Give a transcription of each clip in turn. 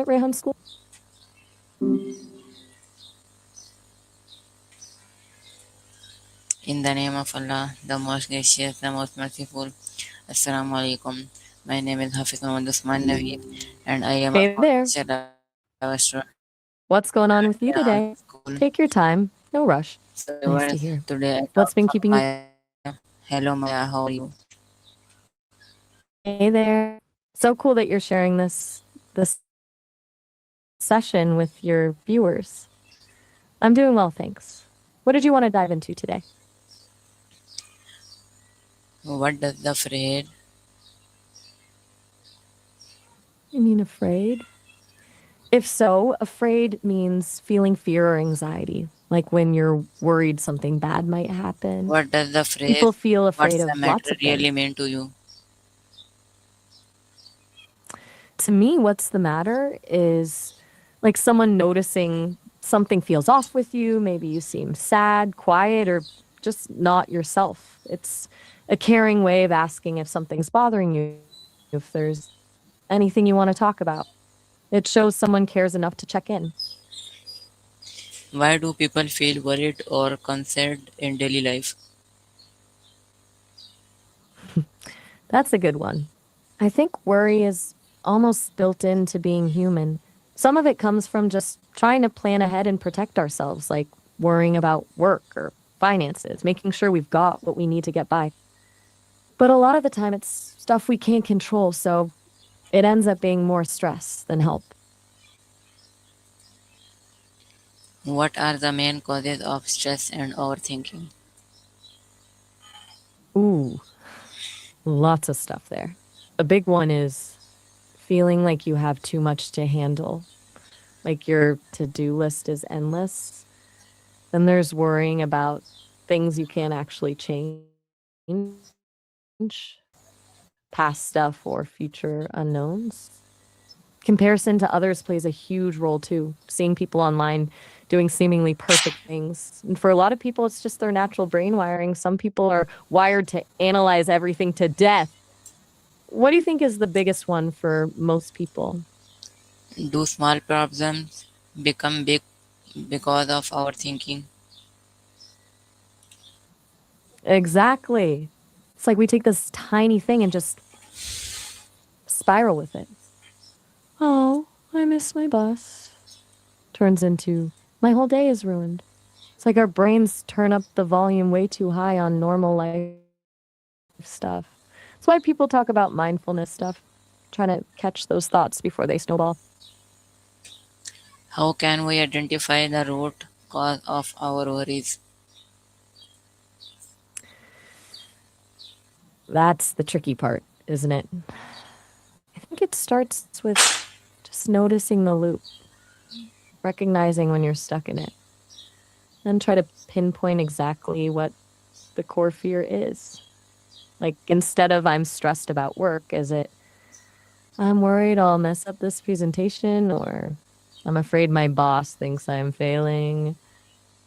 Rehan School? In the name of Allah, the most gracious, the most merciful. Assalamu alaikum. My name is Hafiz Muhammad Usman Naveed, and I am a Hey fourth there. lecturer What's going on with you at today? school. Take your time. No rush. So, Nice to viewers, hear. today I What's talk been about keeping you? Maya. Hello, Maya, how are you? Hey there. So cool that you're sharing this session with your viewers. I'm doing well, thanks. What did you want to dive into today? What does the phrase You mean afraid? If so, afraid means feeling fear or anxiety, like when you're worried something bad might happen. what does the phrase People feel afraid what's the of lots matter of really things. mean to you? To me, what's the matter is like someone noticing something feels off with you. Maybe you seem sad, quiet, or just not yourself. It's a caring way of asking if something's bothering you, if there's anything you want to talk about. It shows someone cares enough to check in. Why do people feel worried or concerned in daily life? That's a good one. I think worry is almost built into being human. Some of it comes from just trying to plan ahead and protect ourselves, like worrying about work or finances, making sure we've got what we need to get by. But a lot of the time, it's stuff we can't control, so it ends up being more stress than help. What are the main causes of stress and overthinking? Ooh, lots of stuff there. A big one is feeling like you have too much to handle, like your to do list is endless. Then there's worrying about things you can't actually change, past stuff or future unknowns. Comparison to others plays a huge role too. Seeing people online doing seemingly perfect things. And for a lot of people, it's just their natural brain wiring. Some people are wired to analyze everything to death. What do you think is the biggest one for most people? Do small problems become big because of our thinking? Exactly. It's like we take this tiny thing and just spiral with it. Oh, I miss my bus. Turns into my whole day is ruined. It's like our brains turn up the volume way too high on normal life stuff. That's why people talk about mindfulness stuff, trying to catch those thoughts before they snowball. How can we identify the root cause of our worries? That's the tricky part, isn't it? I think it starts with just noticing the loop, recognizing when you're stuck in it, and try to pinpoint exactly what the core fear is. Like instead of I'm stressed about work, is it I'm worried I'll mess up this presentation or I'm afraid my boss thinks I'm failing?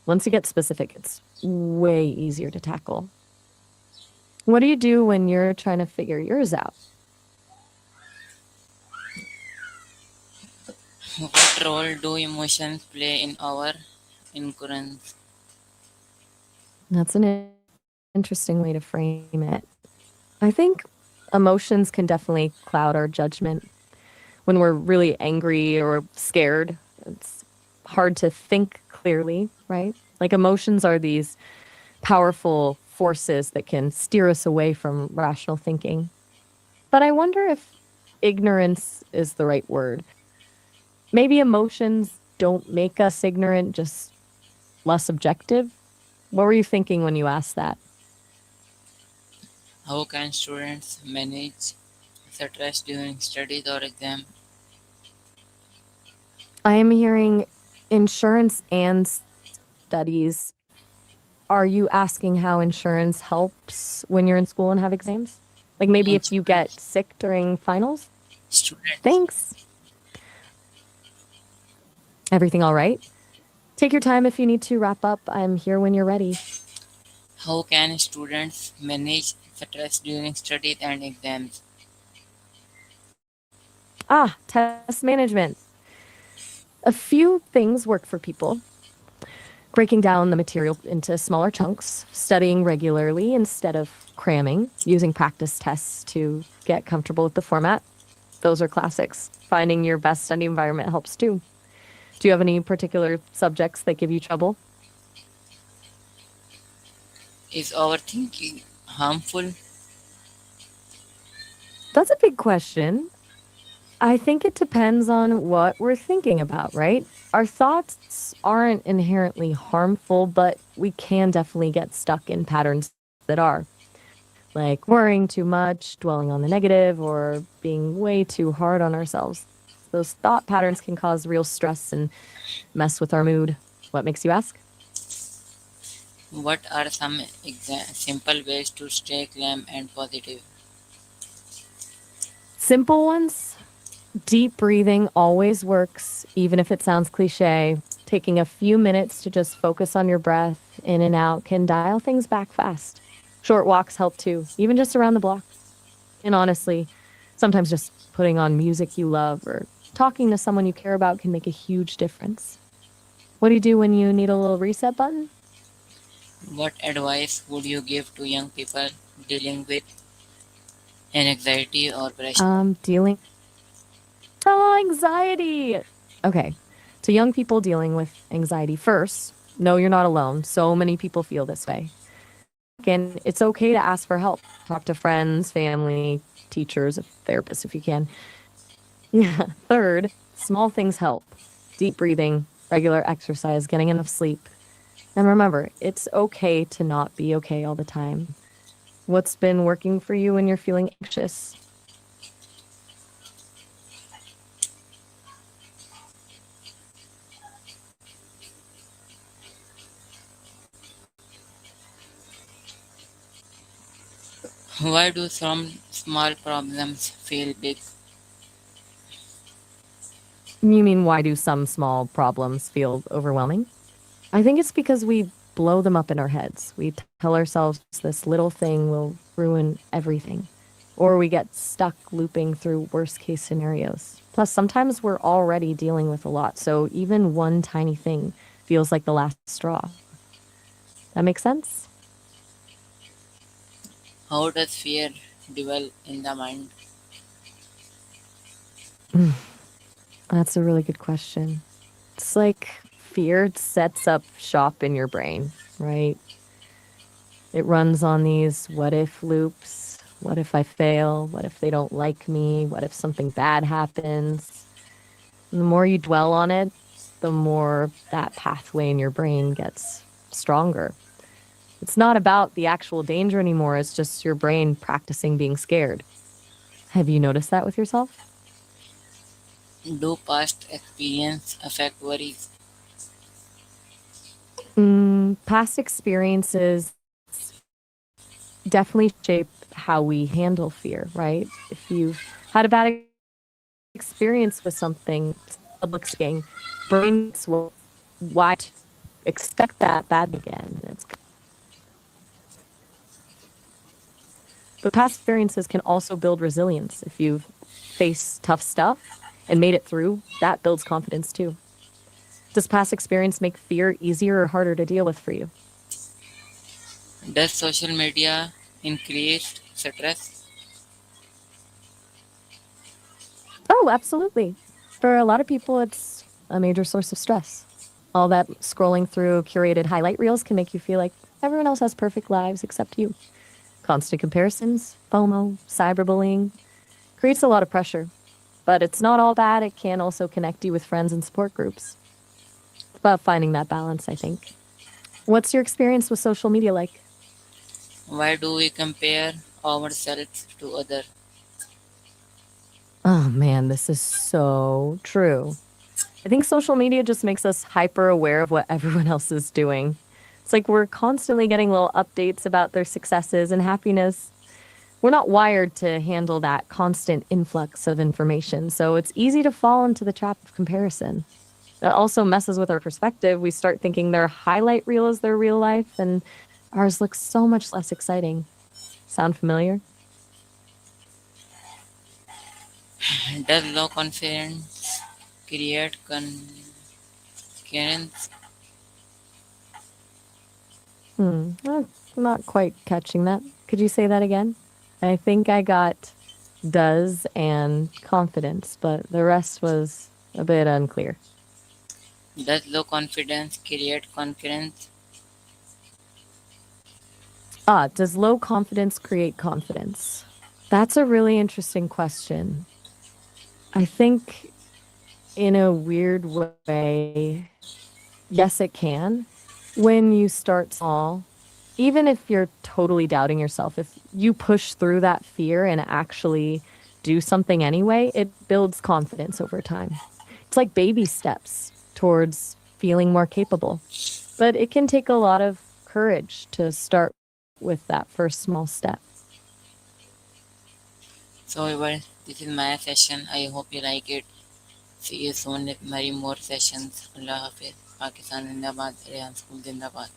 Once you get specific, it's way easier to tackle. What do you do when you're trying to figure yours out? What role do emotions play in our incurrence? That's an interesting way to frame it. I think emotions can definitely cloud our judgment. When we're really angry or scared, it's hard to think clearly, right? Like emotions are these powerful forces that can steer us away from rational thinking. But I wonder if ignorance is the right word. Maybe emotions don't make us ignorant, just less objective. What were you thinking when you asked that? How can students manage stress during studies or exam? I am hearing insurance and studies. Are you asking how insurance helps when you're in school and have exams? Like maybe if you get Insurance, sick during finals? students, Thanks. Everything all right? Take your time if you need to wrap up. I'm here when you're ready. how can students manage stress during studies and exams? Ah, test management. A few things work for people: breaking down the material into smaller chunks, studying regularly instead of cramming, using practice tests to get comfortable with the format. Those are classics. Finding your best study environment helps too. Do you have any particular subjects that give you trouble? Is overthinking harmful? That's a big question. I think it depends on what we're thinking about, right? Our thoughts aren't inherently harmful, but we can definitely get stuck in patterns that are, like worrying too much, dwelling on the negative, or being way too hard on ourselves. Those thought patterns can cause real stress and mess with our mood. What makes you ask? What are some simple ways to stay calm and positive? Simple ones. Deep breathing always works, even if it sounds cliche. Taking a few minutes to just focus on your breath in and out can dial things back fast. Short walks help too, even just around the block. And honestly, sometimes just putting on music you love or talking to someone you care about can make a huge difference. What do you do when you need a little reset button? What advice would you give to young people dealing with anxiety or pressure? Dealing Oh, anxiety. Okay. To young people dealing with anxiety, first, no, you're not alone. So many people feel this way. Second, it's okay to ask for help. Talk to friends, family, teachers, a therapist if you can. Yeah. Third, small things help. Deep breathing, regular exercise, getting enough sleep. And remember, it's okay to not be okay all the time. What's been working for you when you're feeling anxious? Why do some small problems feel big? You mean, why do some small problems feel overwhelming? I think it's because we blow them up in our heads. We tell ourselves this little thing will ruin everything. Or we get stuck looping through worst case scenarios. Plus, sometimes we're already dealing with a lot. So even one tiny thing feels like the last straw. That makes sense? How does fear dwell in the mind? That's a really good question. It's like fear sets up shop in your brain, right? It runs on these what if loops. What if I fail? What if they don't like me? What if something bad happens? And the more you dwell on it, the more that pathway in your brain gets stronger. It's not about the actual danger anymore. It's just your brain practicing being scared. Have you noticed that with yourself? Do past experience affect worries? Past experiences definitely shape how we handle fear, right? If you've had a bad experience with something, public speaking, brain gets, well, why expect that bad again? But past experiences can also build resilience. If you've faced tough stuff and made it through, that builds confidence too. Does past experience make fear easier or harder to deal with for you? Does social media increase stress? Oh, absolutely. For a lot of people, it's a major source of stress. All that scrolling through curated highlight reels can make you feel like everyone else has perfect lives except you. Constant comparisons, FOMO, cyberbullying creates a lot of pressure. But it's not all bad. It can also connect you with friends and support groups. It's about finding that balance, I think. What's your experience with social media like? Why do we compare ourselves to others? Oh man, this is so true. I think social media just makes us hyper aware of what everyone else is doing. It's like we're constantly getting little updates about their successes and happiness. We're not wired to handle that constant influx of information, so it's easy to fall into the trap of comparison. It also messes with our perspective. We start thinking their highlight reel is their real life, and ours looks so much less exciting. Sound familiar? Does low confidence create concurrence. I'm not quite catching that. Could you say that again? I think I got does and confidence, but the rest was a bit unclear. Does low confidence create concurrence? Does low confidence create confidence? That's a really interesting question. I think in a weird way, yes, it can. When you start small, even if you're totally doubting yourself, if you push through that fear and actually do something anyway, it builds confidence over time. It's like baby steps towards feeling more capable. But it can take a lot of courage to start with that first small step. So, everyone, this is my session. I hope you like it. See you soon with many more sessions. Allah Hafiz. Pakistan Zindabad. Rehan School Zindabad.